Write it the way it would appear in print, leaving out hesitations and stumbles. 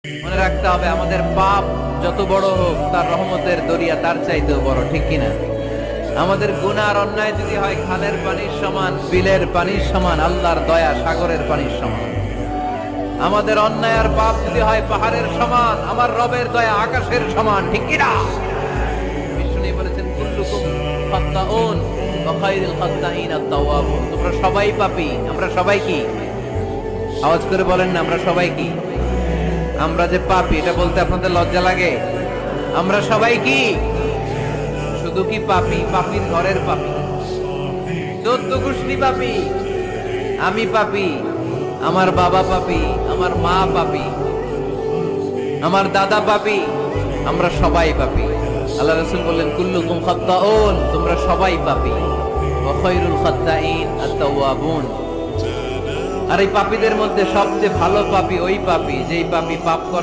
মনে রাখতে হবে আমাদের পাপ যত বড় হোক তার রহমতের দরিয়া তার চাইতেও বড়, ঠিক কিনা? আমাদের গুনাহ আর অন্যায় যদি হয় খালের পানির সমান, বিলের পানির সমান, আল্লাহর দয়া সাগরের পানির সমান। আমাদের অন্যায় আর পাপ যদি হয় পাহাড়ের সমান, আমার রবের দয়া আকাশের সমান, ঠিক কিনা? বিষ্ণু বলেছেন কুল্লুকুম খাত্তাউন ওয়া খায়রুল খাত্তাইন আত-তাওয়াবুন। তোমরা সবাই পাপী। আমরা সবাই কি? আওয়াজ করে বলেন না, আমরা সবাই কি? আমরা যে পাপী এটা বলতে আপনাদের লজ্জা লাগে? আমরা সবাই কি? শুধু কি পাপী? পাপীর ঘরের পাপী, 14 গোষ্ঠী পাপী। আমি পাপী, আমার বাবা পাপী, আমার মা পাপী, আমার দাদা পাপী, আমরা সবাই পাপী। আল্লাহ রাসূল বললেন কুল্লুকুম খাত্তাউন, তোমরা সবাই পাপী, ওয়া খায়রুল খাত্তাইন আত-তাওয়াবুন। আর এই পাপীদের মধ্যে সবচেয়ে ভালো পাপী ওই পাপী যেই পাপী পাপ করে